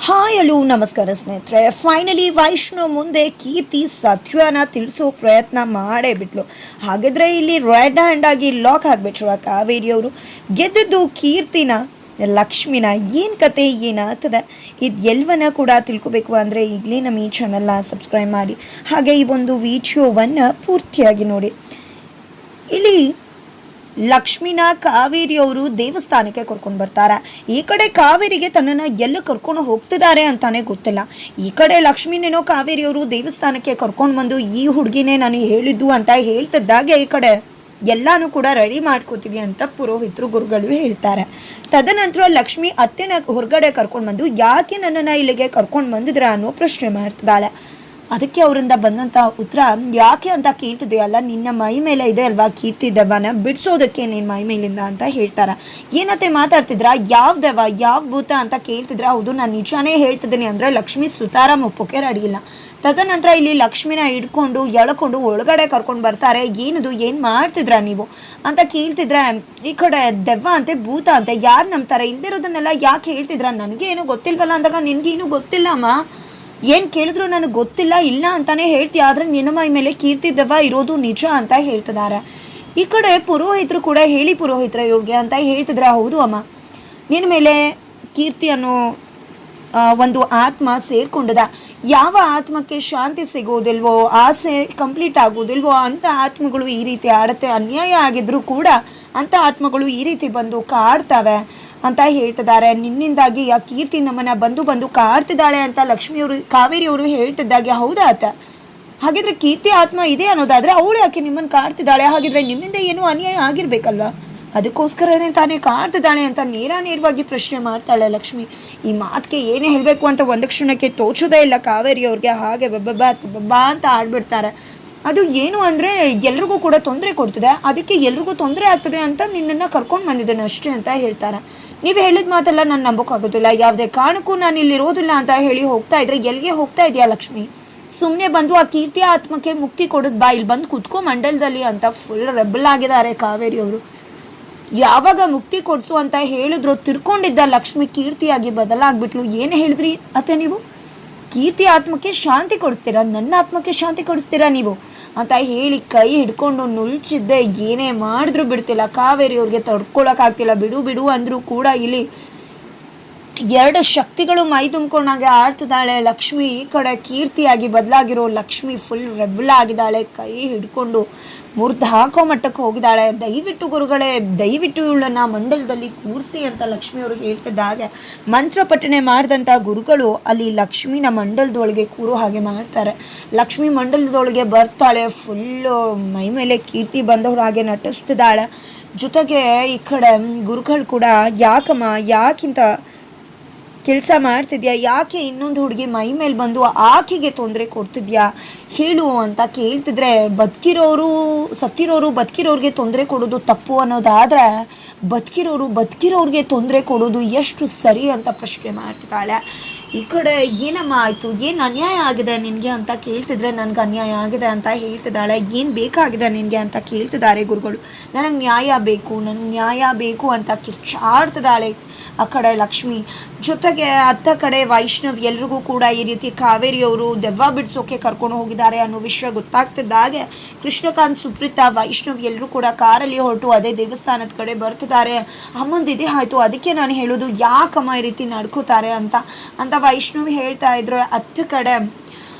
Hi hello ನಮಸ್ಕಾರ ಸ್ನೇಹಿತರೆ. Finally Vaishnav ಮುಂದೆ ಕೀರ್ತಿ ಸತ್ಯನ ತಿಳಿಸೋ ಪ್ರಯತ್ನ ಮಾಡೇ ಬಿಟ್ಲು. ಹಾಗಿದ್ರೆ ಇಲ್ಲಿ ರೆಡ್ ಹ್ಯಾಂಡ್ ಆಗಿ ಲಾಕ್ ಆಗಿಬಿಟ್ರು ಆ ಕಾವೇರಿಯವರು. ಗೆದ್ದದ್ದು ಕೀರ್ತಿನ ಲಕ್ಷ್ಮಿನ. ಏನು ಕತೆ ಏನಾಗ್ತದೆ ಇದು ಎಲ್ಲವನ್ನ ಕೂಡ ತಿಳ್ಕೊಬೇಕು ಅಂದರೆ ಈಗಲೇ ನಮ್ಮ ಈ ಚಾನಲ್ನ ಸಬ್ಸ್ಕ್ರೈಬ್ ಮಾಡಿ, ಹಾಗೆ ಈ ಒಂದು ವಿಡಿಯೋವನ್ನು ಪೂರ್ತಿಯಾಗಿ ನೋಡಿ. ಇಲ್ಲಿ ಲಕ್ಷ್ಮಿನ ಕಾವೇರಿಯವರು ದೇವಸ್ಥಾನಕ್ಕೆ ಕರ್ಕೊಂಡು ಬರ್ತಾರೆ. ಈ ಕಡೆ ಕಾವೇರಿಗೆ ತನ್ನನ್ನು ಎಲ್ಲ ಕರ್ಕೊಂಡು ಹೋಗ್ತಿದ್ದಾರೆ ಅಂತಾನೆ ಗೊತ್ತಿಲ್ಲ. ಈ ಕಡೆ ಲಕ್ಷ್ಮಿನೇನೋ ಕಾವೇರಿಯವರು ದೇವಸ್ಥಾನಕ್ಕೆ ಕರ್ಕೊಂಡು ಬಂದು ಈ ಹುಡುಗಿನೇ ನಾನು ಹೇಳಿದ್ದು ಅಂತ ಹೇಳ್ತಿದ್ದಾಗೆ ಈ ಕಡೆ ಎಲ್ಲಾನು ಕೂಡ ರೆಡಿ ಮಾಡ್ಕೋತೀವಿ ಅಂತ ಪುರೋಹಿತರು ಗುರುಗಳು ಹೇಳ್ತಾರೆ. ತದನಂತರ ಲಕ್ಷ್ಮಿ ಅತ್ತೆನ ಹೊರಗಡೆ ಕರ್ಕೊಂಡು ಬಂದು ಯಾಕೆ ನನ್ನನ್ನು ಇಲ್ಲಿಗೆ ಕರ್ಕೊಂಡು ಬಂದಿದ್ರ ಅನ್ನೋ ಪ್ರಶ್ನೆ ಮಾಡ್ತಿದ್ದಾಳೆ. ಅದಕ್ಕೆ ಅವರಿಂದ ಬಂದಂಥ ಉತ್ತರ ಯಾಕೆ ಅಂತ ಕೇಳ್ತಿದೆಯಲ್ಲ, ನಿನ್ನ ಮೈ ಮೇಲೆ ಇದೆ ಅಲ್ವಾ ಕೀರ್ತಿ ದೆವ್ವನ ಬಿಡಿಸೋದಕ್ಕೆ ನಿನ್ನ ಮೈ ಮೇಲಿಂದ ಅಂತ ಹೇಳ್ತಾರೆ. ಏನತ್ತೆ ಮಾತಾಡ್ತಿದ್ರ, ಯಾವ ದೆವ್ವ ಯಾವ ಭೂತ ಅಂತ ಕೇಳ್ತಿದ್ರ. ಹೌದು ನಾನು ನಿಜಾನೇ ಹೇಳ್ತಿದ್ದೀನಿ ಅಂದರೆ ಲಕ್ಷ್ಮಿ ಸುತಾರಾಮ್ ಒಪ್ಪೋಕೆ ರೆಡಿ ಇಲ್ಲ. ತದನಂತರ ಇಲ್ಲಿ ಲಕ್ಷ್ಮಿನ ಹಿಡ್ಕೊಂಡು ಎಳ್ಕೊಂಡು ಒಳಗಡೆ ಕರ್ಕೊಂಡು ಬರ್ತಾರೆ. ಏನದು ಏನು ಮಾಡ್ತಿದ್ರ ನೀವು ಅಂತ ಕೇಳ್ತಿದ್ರೆ ಈ ಕಡೆ ದೆವ್ವ ಅಂತೆ ಭೂತ ಅಂತೆ ಯಾರು ನಂಬ್ತಾರೆ, ಇಲ್ದಿರೋದನ್ನೆಲ್ಲ ಯಾಕೆ ಹೇಳ್ತಿದ್ರ, ನನಗೆ ಏನೂ ಗೊತ್ತಿಲ್ವಲ್ಲ ಅಂದಾಗ ನಿನಗೇನು ಗೊತ್ತಿಲ್ಲ ಅಮ್ಮ, ಏನು ಕೇಳಿದ್ರು ನನಗೆ ಗೊತ್ತಿಲ್ಲ ಇಲ್ಲ ಅಂತಾನೆ ಹೇಳ್ತೀಯ, ಆದರೆ ನಿನ್ನ ಮೈ ಮೇಲೆ ಕೀರ್ತಿ ದೆವ್ವ ಇರೋದು ನಿಜ ಅಂತ ಹೇಳ್ತಿದ್ದಾರೆ. ಈ ಕಡೆ ಪುರೋಹಿತರು ಕೂಡ ಹೇಳಿ ಪುರೋಹಿತರ ಇವ್ರಿಗೆ ಅಂತ ಹೇಳ್ತಿದ್ರೆ, ಹೌದು ಅಮ್ಮ ನಿನ್ನ ಮೇಲೆ ಕೀರ್ತಿ ಅನ್ನೋ ಒಂದು ಆತ್ಮ ಸೇರ್ಕೊಂಡಿದೆ. ಯಾವ ಆತ್ಮಕ್ಕೆ ಶಾಂತಿ ಸಿಗೋದಿಲ್ವೋ, ಆಸೆ ಕಂಪ್ಲೀಟ್ ಆಗೋದಿಲ್ವೋ ಅಂಥ ಆತ್ಮಗಳು ಈ ರೀತಿ ಆಡುತ್ತೆ. ಅನ್ಯಾಯ ಆಗಿದ್ರೂ ಕೂಡ ಅಂಥ ಆತ್ಮಗಳು ಈ ರೀತಿ ಬಂದು ಕಾಡ್ತವೆ ಅಂತ ಹೇಳ್ತಿದ್ದಾರೆ. ನಿನ್ನಿಂದಾಗಿ ಆ ಕೀರ್ತಿ ನಮ್ಮನ್ನ ಬಂದು ಕಾಡ್ತಿದ್ದಾಳೆ ಅಂತ ಲಕ್ಷ್ಮಿಯವರು ಕಾವೇರಿಯವರು ಹೇಳ್ತಿದ್ದಾಗೆ ಹೌದಾ ಆತ, ಹಾಗಿದ್ರೆ ಕೀರ್ತಿ ಆತ್ಮ ಇದೆ ಅನ್ನೋದಾದರೆ ಅವಳು ಯಾಕೆ ನಿಮ್ಮನ್ನು ಕಾಡ್ತಿದ್ದಾಳೆ, ಹಾಗಿದ್ರೆ ನಿಮ್ಮಿಂದ ಏನೂ ಅನ್ಯಾಯ ಆಗಿರ್ಬೇಕಲ್ವ, ಅದಕ್ಕೋಸ್ಕರನೇ ತಾನೇ ಕಾಡ್ತಿದ್ದಾಳೆ ಅಂತ ನೇರವಾಗಿ ಪ್ರಶ್ನೆ ಮಾಡ್ತಾಳೆ ಲಕ್ಷ್ಮಿ. ಈ ಮಾತಿಗೆ ಏನೇ ಹೇಳಬೇಕು ಅಂತ ಒಂದು ಕ್ಷಣಕ್ಕೆ ತೋಚೋದೇ ಇಲ್ಲ ಕಾವೇರಿಯವ್ರಿಗೆ. ಹಾಗೆ ಬಬ್ಬಾ ಅಂತ ಆಡ್ಬಿಡ್ತಾರೆ. ಅದು ಏನು ಅಂದರೆ ಎಲ್ರಿಗೂ ಕೂಡ ತೊಂದರೆ ಕೊಡ್ತದೆ, ಅದಕ್ಕೆ ಎಲ್ರಿಗೂ ತೊಂದರೆ ಆಗ್ತದೆ ಅಂತ ನಿನ್ನನ್ನು ಕರ್ಕೊಂಡು ಬಂದಿದ್ದೇನೆ ಅಷ್ಟೇ ಅಂತ ಹೇಳ್ತಾರೆ. ನೀವು ಹೇಳಿದ ಮಾತೆಲ್ಲ ನಾನು ನಂಬೋಕ್ಕಾಗೋದಿಲ್ಲ, ಯಾವುದೇ ಕಾರಣಕ್ಕೂ ನಾನು ಇಲ್ಲಿರೋದಿಲ್ಲ ಅಂತ ಹೇಳಿ ಹೋಗ್ತಾ ಇದ್ರೆ ಎಲ್ಲಿಗೆ ಹೋಗ್ತಾ ಇದೆಯಾ ಲಕ್ಷ್ಮಿ, ಸುಮ್ಮನೆ ಬಂದು ಆ ಕೀರ್ತಿ ಆತ್ಮಕ್ಕೆ ಮುಕ್ತಿ ಕೊಡಿಸ್ಬಾ, ಇಲ್ಲಿ ಬಂದು ಕುತ್ಕೋ ಮಂಡಲದಲ್ಲಿ ಅಂತ ಫುಲ್ ರೆಬಲ್ ಆಗಿದ್ದಾರೆ ಕಾವೇರಿಯವರು. ಯಾವಾಗ ಮುಕ್ತಿ ಕೊಡಿಸು ಅಂತ ಹೇಳಿದ್ರು ತಿರ್ಕೊಂಡಿದ್ದ ಲಕ್ಷ್ಮಿ ಕೀರ್ತಿಯಾಗಿ ಬದಲಾಗ್ಬಿಟ್ಲು. ಏನು ಹೇಳಿದ್ರಿ ಅತ್ತೆ ನೀವು, ಕೀರ್ತಿ ಆತ್ಮಕ್ಕೆ ಶಾಂತಿ ಕೊಡಿಸ್ತೀರಾ, ನನ್ನ ಆತ್ಮಕ್ಕೆ ಶಾಂತಿ ಕೊಡಿಸ್ತೀರಾ ನೀವು ಅಂತ ಹೇಳಿ ಕೈ ಹಿಡ್ಕೊಂಡು ನುಲ್ಚಿದ್ದೆ. ಏನೇ ಮಾಡಿದ್ರು ಬಿಡ್ತಿಲ್ಲ ಕಾವೇರಿಯವ್ರಿಗೆ, ತಡ್ಕೊಳಕ್ಕಾಗ್ತಿಲ್ಲ. ಬಿಡು ಅಂದರೂ ಕೂಡ ಇಲ್ಲಿ ಎರಡು ಶಕ್ತಿಗಳು ಮೈ ತುಂಬ್ಕೊಂಡಾಗೆ ಆಡ್ತಿದ್ದಾಳೆ ಲಕ್ಷ್ಮಿ. ಈ ಕಡೆ ಕೀರ್ತಿಯಾಗಿ ಬದಲಾಗಿರೋ ಲಕ್ಷ್ಮಿ ಫುಲ್ ರೆಬಲ್ ಆಗಿದ್ದಾಳೆ, ಕೈ ಹಿಡ್ಕೊಂಡು ಮುರಿದು ಹಾಕೋ ಮಟ್ಟಕ್ಕೆ ಹೋಗಿದ್ದಾಳೆ. ದಯವಿಟ್ಟು ಗುರುಗಳೇ, ದಯವಿಟ್ಟು ಇವಳನ್ನು ಮಂಡಲದಲ್ಲಿ ಕೂರಿಸಿ ಅಂತ ಲಕ್ಷ್ಮಿಯವರು ಹೇಳ್ತಿದ್ದಾಗೆ ಮಂತ್ರ ಪಠನೆ ಮಾಡಿದಂಥ ಗುರುಗಳು ಅಲ್ಲಿ ಲಕ್ಷ್ಮಿನ ಮಂಡಲದೊಳಗೆ ಕೂರೋ ಹಾಗೆ ಮಾಡ್ತಾರೆ. ಲಕ್ಷ್ಮಿ ಮಂಡಲದೊಳಗೆ ಬರ್ತಾಳೆ, ಫುಲ್ಲು ಮೈ ಮೇಲೆ ಕೀರ್ತಿ ಬಂದವ್ರ ಹಾಗೆ ನಟಿಸ್ತಿದ್ದಾಳೆ. ಜೊತೆಗೆ ಈ ಕಡೆ ಗುರುಗಳು ಕೂಡ ಯಾಕಮ್ಮ ಯಾಕಿಂತ ಕೆಲಸ ಮಾಡ್ತಿದ್ಯಾ, ಯಾಕೆ ಇನ್ನೊಂದು ಹುಡುಗಿ ಮೈ ಮೇಲೆ ಬಂದು ಆಕೆಗೆ ತೊಂದರೆ ಕೊಡ್ತಿದ್ಯಾ ಹೇಳು ಅಂತ ಕೇಳ್ತಿದ್ರೆ, ಸತ್ತಿರೋರು ಬದುಕಿರೋರಿಗೆ ತೊಂದರೆ ಕೊಡೋದು ತಪ್ಪು ಅನ್ನೋದಾದರೆ ಬದುಕಿರೋರಿಗೆ ತೊಂದರೆ ಕೊಡೋದು ಎಷ್ಟು ಸರಿ ಅಂತ ಪ್ರಶ್ನೆ ಮಾಡ್ತಿದ್ದಾಳೆ. ಈ ಕಡೆ ಏನಮ್ಮ ಆಯಿತು, ಏನು ಅನ್ಯಾಯ ಆಗಿದೆ ನಿನಗೆ ಅಂತ ಕೇಳ್ತಿದ್ರೆ ನನಗೆ ಅನ್ಯಾಯ ಆಗಿದೆ ಅಂತ ಹೇಳ್ತಿದ್ದಾಳೆ. ಏನು ಬೇಕಾಗಿದೆ ನಿನಗೆ ಅಂತ ಕೇಳ್ತಿದ್ದಾರೆ ಗುರುಗಳು. ನನಗೆ ನ್ಯಾಯ ಬೇಕು ಅಂತ ಕಿರ್ಚಾಡ್ತಿದ್ದಾಳೆ ಆ ಕಡೆ ಲಕ್ಷ್ಮಿ. ಜೊತೆಗೆ ಅತ್ತ ಕಡೆ ವೈಷ್ಣವ್ ಎಲ್ರಿಗೂ ಕೂಡ ಈ ರೀತಿ ಕಾವೇರಿಯವರು ದೆವ್ವ ಬಿಡಿಸೋಕೆ ಕರ್ಕೊಂಡು ಹೋಗಿದ್ದಾರೆ ಅನ್ನೋ ವಿಷಯ ಗೊತ್ತಾಗ್ತಿದ್ದಾಗೆ ಕೃಷ್ಣಕಾಂತ್, ಸುಪ್ರೀತಾ, ವೈಷ್ಣವ್ ಎಲ್ಲರೂ ಕೂಡ ಕಾರಲ್ಲಿ ಹೊರಟು ಅದೇ ದೇವಸ್ಥಾನದ ಕಡೆ ಬರ್ತಿದ್ದಾರೆ. ಅಮ್ಮಂದು ಇದೇ ಆಯಿತು, ಅದಕ್ಕೆ ನಾನು ಹೇಳೋದು ಯಾಕಮ್ಮ ಈ ರೀತಿ ನಡ್ಕೋತಾರೆ ಅಂತ ವೈಷ್ಣವ್ ಹೇಳ್ತಾ ಇದ್ರು. ಅತ್ತ ಕಡೆ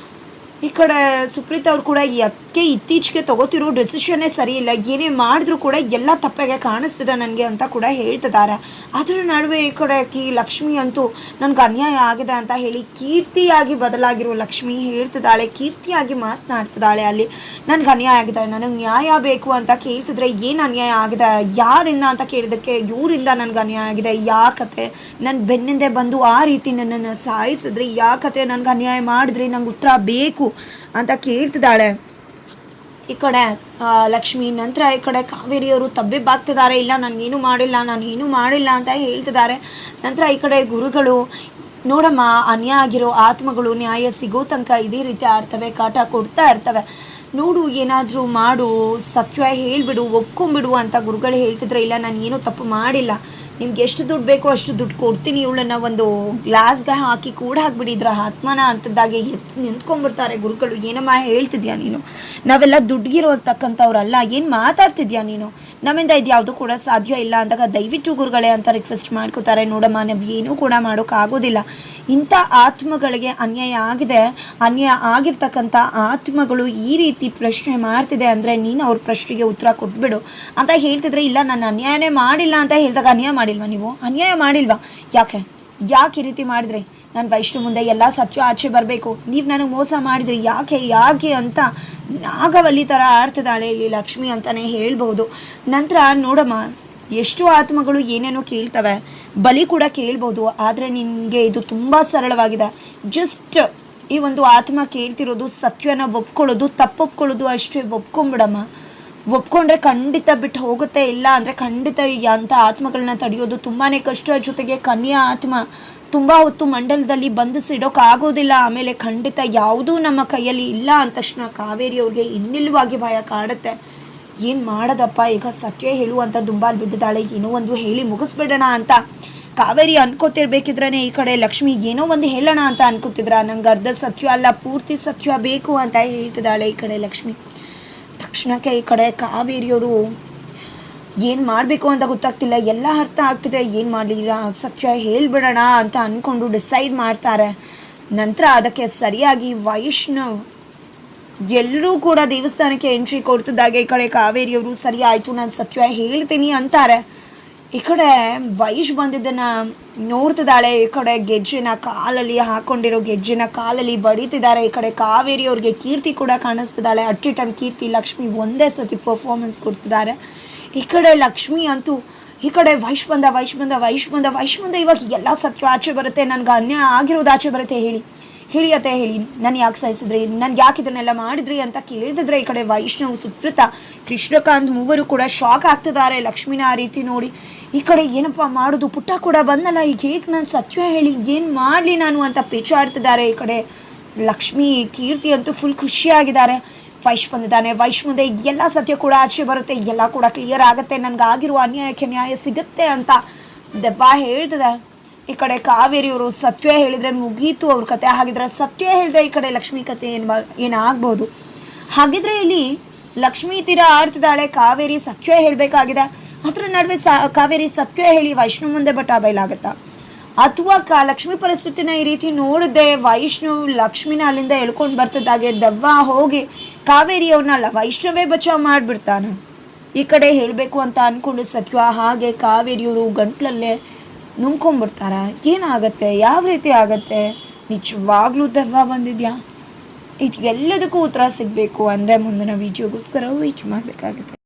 ಈ ಕಡೆ ಸುಪ್ರೀತ್ ಅವ್ರು ಕೂಡ ಅದಕ್ಕೆ ಇತ್ತೀಚೆಗೆ ತಗೋತಿರೋ ಡೆಸಿಷನ್ನೇ ಸರಿ ಇಲ್ಲ, ಏನೇ ಮಾಡಿದ್ರು ಕೂಡ ಎಲ್ಲ ತಪ್ಪಾಗೆ ಕಾಣಿಸ್ತಿದೆ ನನಗೆ ಅಂತ ಕೂಡ ಹೇಳ್ತಿದ್ದಾರೆ. ಅದರ ನಡುವೆ ಈ ಕಡೆ ಲಕ್ಷ್ಮಿ ಅಂತೂ ನನಗೆ ಅನ್ಯಾಯ ಆಗಿದೆ ಅಂತ ಹೇಳಿ ಕೀರ್ತಿಯಾಗಿ ಬದಲಾಗಿರೋ ಲಕ್ಷ್ಮಿ ಹೇಳ್ತಿದ್ದಾಳೆ, ಕೀರ್ತಿಯಾಗಿ ಮಾತನಾಡ್ತಿದ್ದಾಳೆ. ಅಲ್ಲಿ ನನಗೆ ಅನ್ಯಾಯ ಆಗಿದೆ, ನನಗೆ ನ್ಯಾಯ ಬೇಕು ಅಂತ ಕೇಳ್ತಿದ್ರೆ ಏನು ಅನ್ಯಾಯ ಆಗಿದೆ, ಯಾರಿಂದ ಅಂತ ಕೇಳಿದಕ್ಕೆ ಇವರಿಂದ ನನಗೆ ಅನ್ಯಾಯ ಆಗಿದೆ, ಯಾಕತೆ ನನ್ನ ಬೆನ್ನಿಂದೆ ಬಂದು ಆ ರೀತಿ ನನ್ನನ್ನು ಸಾಯಿಸಿದ್ರಿ, ಯಾಕತೆ ನನಗೆ ಅನ್ಯಾಯ ಮಾಡಿದ್ರಿ, ನಂಗೆ ಉತ್ತರ ಬೇಕು ಅಂತ ಕೇಳ್ತಿದ್ದಾಳೆ ಈ ಕಡೆ ಲಕ್ಷ್ಮಿ. ನಂತರ ಈ ಕಡೆ ಕಾವೇರಿಯವರು ತಬ್ಬಿಬ್ಬಾಗ್ತಿದ್ದಾರೆ, ಇಲ್ಲ ನಾನೇನು ಮಾಡಿಲ್ಲ ಅಂತ ಹೇಳ್ತಿದ್ದಾರೆ. ನಂತರ ಈ ಕಡೆ ಗುರುಗಳು, ನೋಡಮ್ಮ ಅನ್ಯಾಯ ಆಗಿರೋ ಆತ್ಮಗಳು ನ್ಯಾಯ ಸಿಗೋ ತನಕ ಇದೇ ರೀತಿ ಆಡ್ತವೆ, ಕಾಟ ಕೊಡ್ತಾ ಇರ್ತವೆ, ನೋಡು ಏನಾದರೂ ಮಾಡು, ಸತ್ಯ ಹೇಳಿಬಿಡು, ಒಪ್ಕೊಂಬಿಡು ಅಂತ ಗುರುಗಳು ಹೇಳ್ತಿದ್ರೆ, ಇಲ್ಲ ನಾನು ಏನೂ ತಪ್ಪು ಮಾಡಿಲ್ಲ, ನಿಮ್ಗೆ ಎಷ್ಟು ದುಡ್ಡು ಬೇಕೋ ಅಷ್ಟು ದುಡ್ಡು ಕೊಡ್ತೀನಿ, ಇವಳನ್ನ ಒಂದು ಗ್ಲಾಸ್ಗೆ ಹಾಕಿ ಕೂಡ ಹಾಕ್ಬಿಟ್ಟಿದ್ರ ಆತ್ಮನ ಅಂತದ್ದಾಗೆ ನಿಂತ್ಕೊಂಡ್ಬಿಡ್ತಾರೆ ಗುರುಗಳು. ಏನಮ್ಮ ಹೇಳ್ತಿದ್ಯಾ ನೀನು? ನಾವೆಲ್ಲ ದುಡ್ಗಿರೋತಕ್ಕಂಥವ್ರಲ್ಲ, ಏನು ಮಾತಾಡ್ತಿದ್ಯಾ ನೀನು? ನಮ್ಮಿಂದ ಇದು ಯಾವುದೂ ಕೂಡ ಸಾಧ್ಯ ಇಲ್ಲ ಅಂದಾಗ ದಯವಿಟ್ಟು ಗುರುಗಳೇ ಅಂತ ರಿಕ್ವೆಸ್ಟ್ ಮಾಡ್ಕೋತಾರೆ. ನೋಡಮ್ಮ, ನಾವು ಏನೂ ಕೂಡ ಮಾಡೋಕ್ಕಾಗೋದಿಲ್ಲ. ಇಂಥ ಆತ್ಮಗಳಿಗೆ ಅನ್ಯಾಯ ಆಗಿದೆ, ಅನ್ಯಾಯ ಆಗಿರ್ತಕ್ಕಂಥ ಆತ್ಮಗಳು ಈ ರೀತಿ ಪ್ರಶ್ನೆ ಮಾಡ್ತಿದೆ ಅಂದರೆ ನೀನು ಅವ್ರ ಪ್ರಶ್ನೆಗೆ ಉತ್ತರ ಕೊಟ್ಬಿಡು ಅಂತ ಹೇಳ್ತಿದ್ರೆ, ಇಲ್ಲ ನಾನು ಅನ್ಯಾಯನೇ ಮಾಡಿಲ್ಲ ಅಂತ ಹೇಳಿದಾಗ ಅನ್ಯಾಯ ಮಾಡಿಲ್ವಾ ನೀವು? ಅನ್ಯಾಯ ಮಾಡಿಲ್ವಾ? ಯಾಕೆ ಈ ರೀತಿ ಮಾಡಿದ್ರಿ? ನಾನು ವೈಷ್ಣು ಮುಂದೆ ಎಲ್ಲ ಸತ್ಯ ಆಚೆ ಬರಬೇಕು, ನೀವು ನನಗೆ ಮೋಸ ಮಾಡಿದ್ರಿ, ಯಾಕೆ ಅಂತ ನಾಗವಲ್ಲಿ ಥರ ಆಡ್ತಿದ್ದಾಳೆ ಇಲ್ಲಿ ಲಕ್ಷ್ಮಿ ಅಂತಲೇ ಹೇಳ್ಬೋದು. ನಂತರ ನೋಡಮ್ಮ, ಎಷ್ಟು ಆತ್ಮಗಳು ಏನೇನೋ ಕೇಳ್ತವೆ, ಬಲಿ ಕೂಡ ಕೇಳ್ಬೋದು. ಆದರೆ ನಿನಗೆ ಇದು ತುಂಬ ಸರಳವಾಗಿದೆ. ಜಸ್ಟ್ ಈ ಒಂದು ಆತ್ಮ ಕೇಳ್ತಿರೋದು ಸತ್ಯನ ಒಪ್ಕೊಳ್ಳೋದು, ತಪ್ಪೊಪ್ಕೊಳ್ಳೋದು ಅಷ್ಟೇ. ಒಪ್ಕೊಂಬಿಡಮ್ಮ. ಒಪ್ಕೊಂಡ್ರೆ ಖಂಡಿತ ಬಿಟ್ಟು ಹೋಗುತ್ತೆ, ಇಲ್ಲ ಅಂದರೆ ಖಂಡಿತ ಅಂಥ ಆತ್ಮಗಳನ್ನ ತಡೆಯೋದು ತುಂಬಾ ಕಷ್ಟ. ಜೊತೆಗೆ ಕನ್ಯಾ ಆತ್ಮ ತುಂಬ ಹೊತ್ತು ಮಂಡಲದಲ್ಲಿ ಬಂಧಿಸಿಡೋಕ್ಕಾಗೋದಿಲ್ಲ. ಆಮೇಲೆ ಖಂಡಿತ ಯಾವುದೂ ನಮ್ಮ ಕೈಯಲ್ಲಿ ಇಲ್ಲ ಅಂದ ತಕ್ಷಣ ಕಾವೇರಿಯವ್ರಿಗೆ ಇನ್ನಿಲ್ವಾಗಿ ಭಯ ಕಾಡುತ್ತೆ. ಏನು ಮಾಡೋದಪ್ಪ, ಈಗ ಸತ್ಯ ಹೇಳುವಂಥ ದುಂಬಾಲ್ ಬಿದ್ದಿದ್ದಾಳೆ, ಏನೋ ಒಂದು ಹೇಳಿ ಮುಗಿಸ್ಬಿಡೋಣ ಅಂತ ಕಾವೇರಿ ಅನ್ಕೋತಿರ್ಬೇಕಿದ್ರೆ ಈ ಕಡೆ ಲಕ್ಷ್ಮಿ ಏನೋ ಒಂದು ಹೇಳೋಣ ಅಂತ ಅನ್ಕೋತಿದ್ರ. ನಂಗೆ ಅರ್ಧ ಸತ್ಯ ಅಲ್ಲ, ಪೂರ್ತಿ ಸತ್ಯ ಬೇಕು ಅಂತ ಹೇಳ್ತಿದ್ದಾಳೆ ಈ ಕಡೆ ಲಕ್ಷ್ಮಿ. ತಕ್ಷಣಕ್ಕೆ ಈ ಕಡೆ ಕಾವೇರಿಯವರು ಏನು ಮಾಡಬೇಕು ಅಂತ ಗೊತ್ತಾಗ್ತಿಲ್ಲ, ಎಲ್ಲ ಅರ್ಥ ಆಗ್ತಿದೆ. ಏನು ಮಾಡಲಿಲ್ಲ, ಸತ್ಯ ಹೇಳಿಬಿಡೋಣ ಅಂತ ಅಂದ್ಕೊಂಡು ಡಿಸೈಡ್ ಮಾಡ್ತಾರೆ. ನಂತರ ಅದಕ್ಕೆ ಸರಿಯಾಗಿ ವೈಷ್ಣವ್ ಎಲ್ಲರೂ ಕೂಡ ದೇವಸ್ಥಾನಕ್ಕೆ ಎಂಟ್ರಿ ಕೊಡ್ತಿದ್ದಾಗೆ ಈ ಕಡೆ ಕಾವೇರಿಯವರು ಸರಿ ಆಯಿತು ನಾನು ಸತ್ಯ ಹೇಳ್ತೀನಿ ಅಂತಾರೆ. ಈ ಕಡೆ ವೈಶ್ ಬಂದಿದ್ದನ್ನು ನೋಡ್ತಿದ್ದಾಳೆ. ಈ ಕಡೆ ಗೆಜ್ಜೆನ ಕಾಲಲ್ಲಿ ಹಾಕ್ಕೊಂಡಿರೋ ಗೆಜ್ಜೆನ ಕಾಲಲ್ಲಿ ಬಡಿತಿದ್ದಾರೆ. ಈ ಕಡೆ ಕಾವೇರಿಯವ್ರಿಗೆ ಕೀರ್ತಿ ಕೂಡ ಕಾಣಿಸ್ತಿದ್ದಾಳೆ. ಅಟ್ ಎ ಟೈಮ್ ಕೀರ್ತಿ ಲಕ್ಷ್ಮಿ ಒಂದೇ ಸತಿ ಪರ್ಫಾರ್ಮೆನ್ಸ್ ಕೊಡ್ತಿದ್ದಾರೆ. ಈ ಕಡೆ ಲಕ್ಷ್ಮಿ ಅಂತೂ ಈ ಕಡೆ ವೈಶ್ ಬಂದ ಇವಾಗ ಎಲ್ಲ ಸತ್ಯ ಆಚೆ ಬರುತ್ತೆ, ನನಗೆ ಅನ್ಯಾಯ ಆಗಿರೋದು ಆಚೆ ಬರುತ್ತೆ, ಹೇಳಿ ಅತ್ತೆ ಹೇಳಿ, ನಾನು ಯಾಕೆ ಸಹಿಸಿದ್ರಿ, ನನಗೆ ಯಾಕೆ ಇದನ್ನೆಲ್ಲ ಮಾಡಿದ್ರಿ ಅಂತ ಕೇಳ್ತಿದ್ರೆ ಈ ಕಡೆ ವೈಷ್ಣವ್, ಸುಪ್ರತ, ಕೃಷ್ಣಕಾಂತ್ ಮೂವರು ಕೂಡ ಶಾಕ್ ಆಗ್ತಿದ್ದಾರೆ ಲಕ್ಷ್ಮಿನ ಆ ರೀತಿ ನೋಡಿ. ಈ ಕಡೆ ಏನಪ್ಪ ಮಾಡೋದು, ಪುಟ್ಟ ಕೂಡ ಬಂದಲ್ಲ, ಈಗ ಹೇಗೆ ನಾನು ಸತ್ಯ ಹೇಳಿ ಏನು ಮಾಡಲಿ ನಾನು ಅಂತ ಪೇಚಾಡ್ತಿದ್ದಾರೆ. ಈ ಕಡೆ ಲಕ್ಷ್ಮಿ, ಕೀರ್ತಿ ಅಂತೂ ಫುಲ್ ಖುಷಿಯಾಗಿದ್ದಾರೆ. ವೈಶ್ ಬಂದಿದ್ದಾನೆ, ವೈಶ್ ಮುಂದೆ ಎಲ್ಲ ಸತ್ಯ ಕೂಡ ಆಚೆ ಬರುತ್ತೆ, ಎಲ್ಲ ಕೂಡ ಕ್ಲಿಯರ್ ಆಗುತ್ತೆ, ನನಗಾಗಿರುವ ಅನ್ಯಾಯಕ್ಕೆ ನ್ಯಾಯ ಸಿಗುತ್ತೆ ಅಂತ ದೆವ್ವ ಹೇಳ್ತಿದೆ. ಈ ಕಡೆ ಕಾವೇರಿಯವರು ಸತ್ಯ ಹೇಳಿದರೆ ಮುಗೀತು ಅವ್ರ ಕತೆ. ಹಾಗಿದ್ರೆ ಸತ್ಯ ಹೇಳಿದೆ ಈ ಕಡೆ ಲಕ್ಷ್ಮಿ ಕತೆ ಏನಾಗ್ಬೋದು? ಹಾಗಿದ್ರೆ ಇಲ್ಲಿ ಲಕ್ಷ್ಮಿ ತೀರ ಆಡ್ತಿದ್ದಾಳೆ, ಕಾವೇರಿ ಸತ್ಯ ಹೇಳಬೇಕಾಗಿದೆ. ಅದರ ನಡುವೆ ಕಾವೇರಿ ಸತ್ಯ ಹೇಳಿ ವೈಷ್ಣು ಮುಂದೆ ಬಟ ಬಯಲಾಗುತ್ತಾ? ಅಥವಾ ಲಕ್ಷ್ಮಿ ಪರಿಸ್ಥಿತಿನ ಈ ರೀತಿ ನೋಡಿದ್ದೆ ವೈಷ್ಣವ್ ಲಕ್ಷ್ಮಿನ ಅಲ್ಲಿಂದ ಎಳ್ಕೊಂಡು ಬರ್ತಿದ್ದಾಗೆ ದೆವ್ವ ಹೋಗಿ ಕಾವೇರಿಯವ್ರನ್ನಲ್ಲ ವೈಷ್ಣವೇ ಬಚಾವ್ ಮಾಡಿಬಿಡ್ತಾನೆ. ಈ ಕಡೆ ಹೇಳಬೇಕು ಅಂತ ಅಂದ್ಕೊಂಡು ಸತ್ಯ ಹಾಗೆ ಕಾವೇರಿಯವರು ಗಂಟ್ಲಲ್ಲೇ ನುಂಗ್ಕೊಂಡ್ಬಿಡ್ತಾರ. ಏನಾಗತ್ತೆ, ಯಾವ ರೀತಿ ಆಗತ್ತೆ? ನಿಜವಾಗ್ಲೂ ದೆವ್ವ ಬಂದಿದ್ಯಾ? ಇದು ಎಲ್ಲದಕ್ಕೂ ಉತ್ತರ ಸಿಗಬೇಕು ಅಂದರೆ ಮುಂದಿನ ವಿಡಿಯೋಗೋಸ್ಕರ ವೇಟ್ ಮಾಡಬೇಕಾಗುತ್ತೆ.